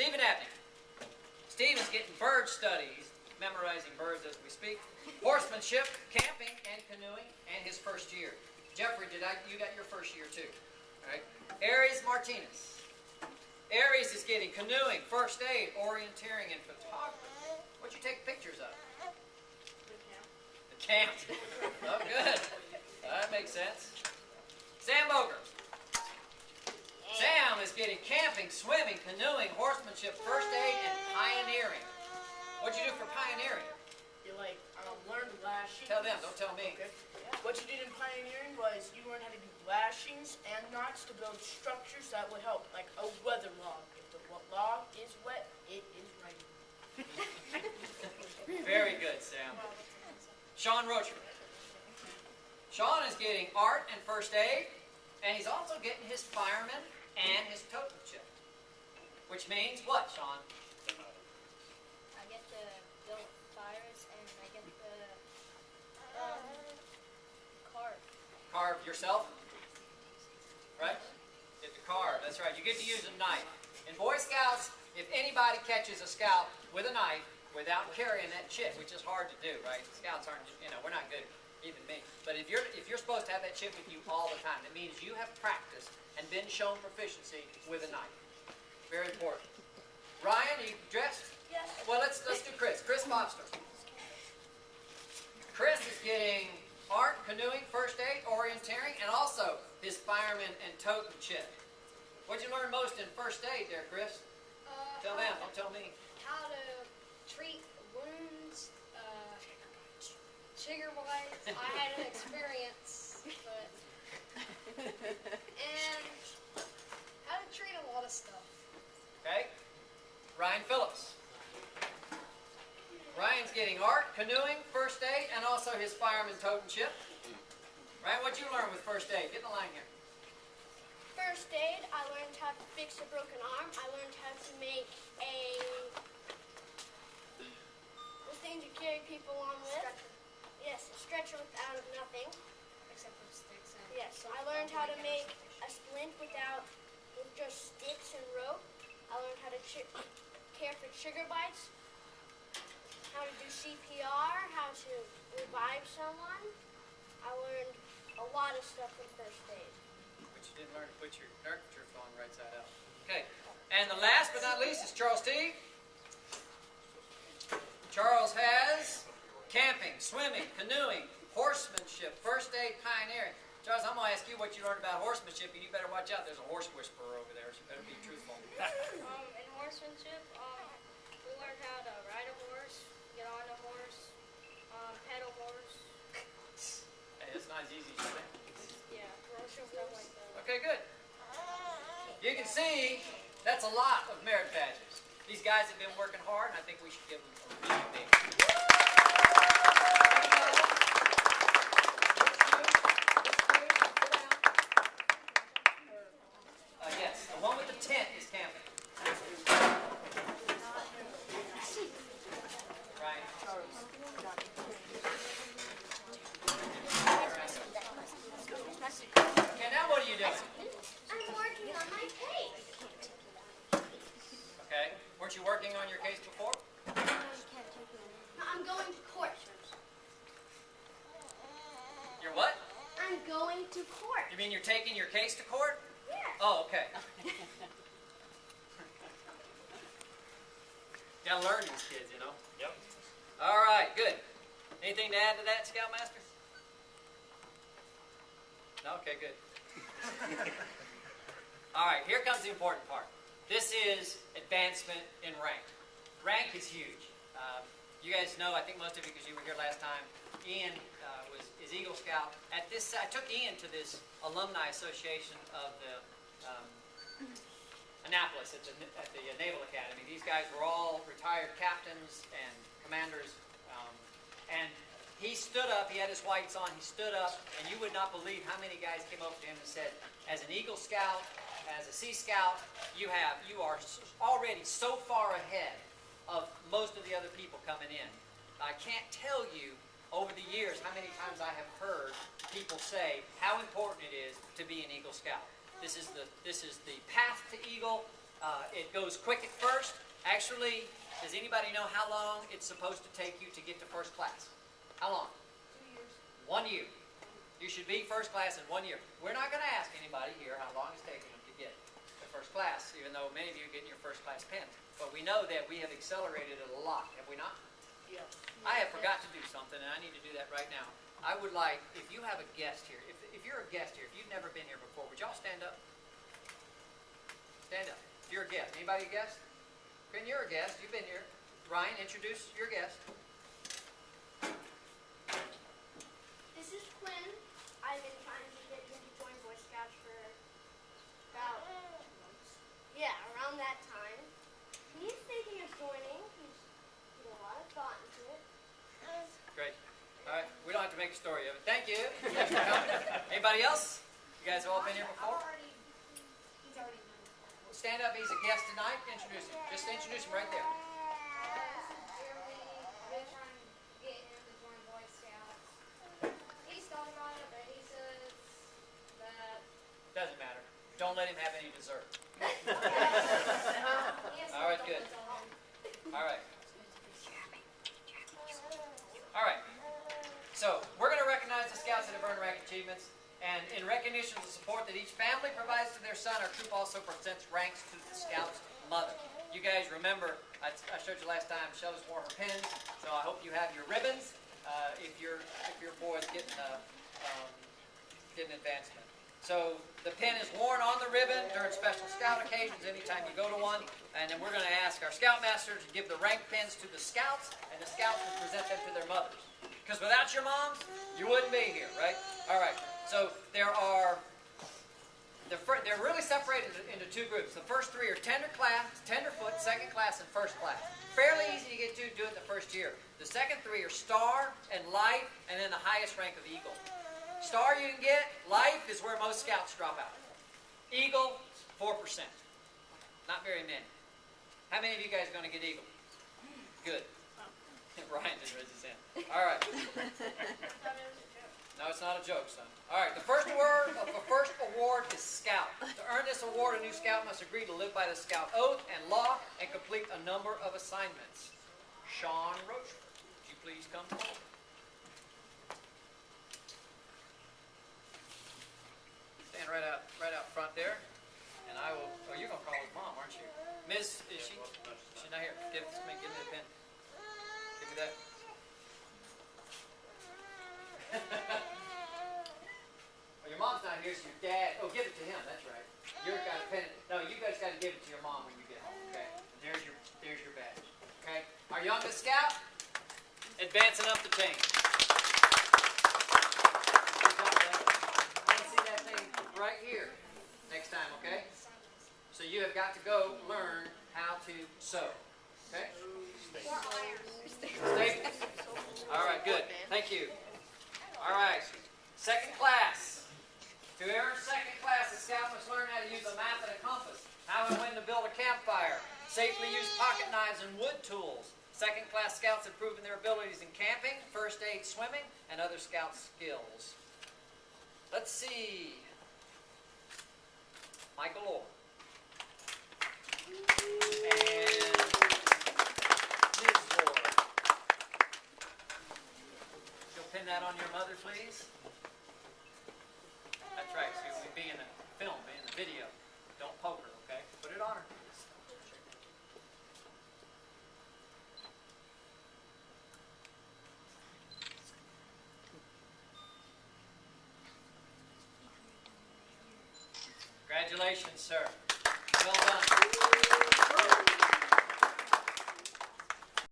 Stephen Abney. Stephen's getting bird studies, memorizing birds as we speak. Horsemanship, camping, and canoeing, and his first year. Jeffrey, you got your first year too. All right. Aries Martinez. Aries is getting canoeing, first aid, orienteering, and photography. What'd you take pictures of? The camp. Oh, good. That makes sense. Sam Boger. Sam is getting camping, swimming, canoeing, horsemanship, first aid, and pioneering. What'd you do for pioneering? You learned lashings. Tell them, don't tell me. Okay. What you did in pioneering was you learned how to do lashings and knots to build structures that would help, like a weather log. If the log is wet, it is raining. Very good, Sam. Sean Rocher. Sean is getting art and first aid, and he's also getting his fireman and his totem chip. Which means what, Sean? I get to build fires and I get to carve. Carve yourself? Right? Get to carve, that's right. You get to use a knife. In Boy Scouts, if anybody catches a scout with a knife without carrying that chip, which is hard to do, right? Scouts aren't, we're not good, even me. But if you're supposed to have that chip with you all the time, that means you have practiced and been shown proficiency with a knife. Very important. Ryan, are you dressed? Yes. Well, let's do Chris. Chris Foster. Chris is getting art, canoeing, first aid, orienteering, and also his fireman and totem chip. What'd you learn most in first aid there, Chris? Tell them, don't tell me. How to treat wounds, trigger-wise. I had an experience, but... And how to treat a lot of stuff. Okay. Ryan Phillips. Ryan's getting art, canoeing, first aid, and also his fireman totem chip. Ryan, what'd you learn with first aid? Get in the line here. First aid, I learned how to fix a broken arm. I learned how to make the things you carry people on with. Stretcher. Yes, a stretcher out of nothing. Except for sticks. Yes, I learned how to make a splint with just sticks and rope. I learned how to care for trigger bites, how to do CPR, how to revive someone. I learned a lot of stuff in first aid. But you didn't learn to put your cartridge on right side out. Okay. And the last but not least is Charles T. Charles has camping, swimming, canoeing, horsemanship, first aid, pioneering. Charles, I'm going to ask you what you learned about horsemanship, and you better watch out. There's a horse whisperer over there, so you better be truthful. In horsemanship, we learned how to ride a horse, get on a horse, pedal horse. Hey, it's not as easy as you think. Yeah, stuff like that. Okay, good. You can see that's a lot of merit badges. These guys have been working hard, and I think we should give them a big yes, the one with the tent is camping. Right. Okay, now what are you doing? I'm working on my case. Okay. Weren't you working on your case before? I'm going to court. You're what? I'm going to court. You mean you're taking your case to court? Yes. Oh, okay. Gotta learn these kids, you know? Yep. All right, good. Anything to add to that, Scoutmaster? No? Okay, good. All right, here comes the important part. This is advancement in rank. Rank is huge. You guys know, I think most of you, because you were here last time, Ian is Eagle Scout. I took Ian to this alumni association of the Annapolis at the Naval Academy. These guys were all retired captains and commanders, and he stood up. He had his whites on. He stood up, and you would not believe how many guys came over to him and said, "As an Eagle Scout, as a Sea Scout, you are already so far ahead of most of the other people coming in. I can't tell you over the years how many times I have heard people say how important it is to be an Eagle Scout. This is the path to Eagle. It goes quick at first. Actually, does anybody know how long it's supposed to take you to get to first class? How long? 2 years. 1 year. You should be first class in 1 year. We're not going to ask anybody here how long it's taking them to get to first class, even though many of you are getting your first class pen. But we know that we have accelerated it a lot, have we not? Yeah. I have forgot to do something, and I need to do that right now. I would like, if you have a guest here, if you're a guest here, if you've never been here before, would y'all stand up? Stand up. If you're a guest. Anybody a guest? Quinn, you're a guest. You've been here. Ryan, introduce your guest. This is Quinn. I've been trying to get him to join Boy Scouts for about around that time. He's thinking of joining. He's put a lot of thought into it. Great. All right. We don't have to make a story of it. Thank you. Thanks for coming. Anybody else? You guys have all been here before? He's already done it. Stand up. He's a guest tonight. Introduce him. Just introduce him right there. This is Jeremy. We're trying to get him to join Boy Scouts. He's thought about it, but he says that Doesn't matter. Don't let him have any dessert. he has All right, some good. thoughts on it. All right. All right. So we're going to recognize the scouts that have earned rank achievements. And in recognition of the support that each family provides to their son, our troop also presents ranks to the scout's mother. You guys remember, I showed you last time, Shelly's wore her pins, so I hope you have your ribbons if your boy's getting advancement. So the pin is worn on the ribbon during special scout occasions, anytime you go to one. And then we're going to ask our scoutmaster to give the rank pins to the scouts, and the scouts will present them to their mothers. Because without your moms, you wouldn't be here, right? All right. So they're really separated into two groups. The first three are tenderfoot, second class, and first class. Fairly easy to get to, do it in the first year. The second three are star and life, and then the highest rank of eagle. Star you can get, life is where most scouts drop out. Eagle, 4%. Not very many. How many of you guys are going to get eagle? Good. Ryan just raised his hand. All right. No, it's not a joke, son. All right, the first award is Scout. To earn this award, a new Scout must agree to live by the Scout oath and law and complete a number of assignments. Sean Rochford, would you please come forward? Stand right out front there, and I will. Oh, you're gonna call his mom, aren't you? Miss, is she? She's not here. Give it to me. Give me the pen. Give me that. Well, your mom's not here, so your dad. Oh, give it to him. That's right. You're got a pen. No, you guys got to give it to your mom when you get home. Okay. There's your badge. Okay. Our youngest scout, advancing up the chain. Good job, buddy. I want to see that thing right here next time. Okay. So you have got to go learn how to sew. Okay. Staples. All right. Good. Thank you. All right, second class. To earn second class, the scout must learn how to use a map and a compass, how and when to build a campfire, safely use pocket knives and wood tools. Second class scouts have proven their abilities in camping, first aid, swimming, and other scout skills. Let's see. Michael Orr. And Ms. Orr. Pin that on your mother, please. That's right. So you'll be in the film, be in the video. Don't poke her, okay? Put it on her. Congratulations, sir.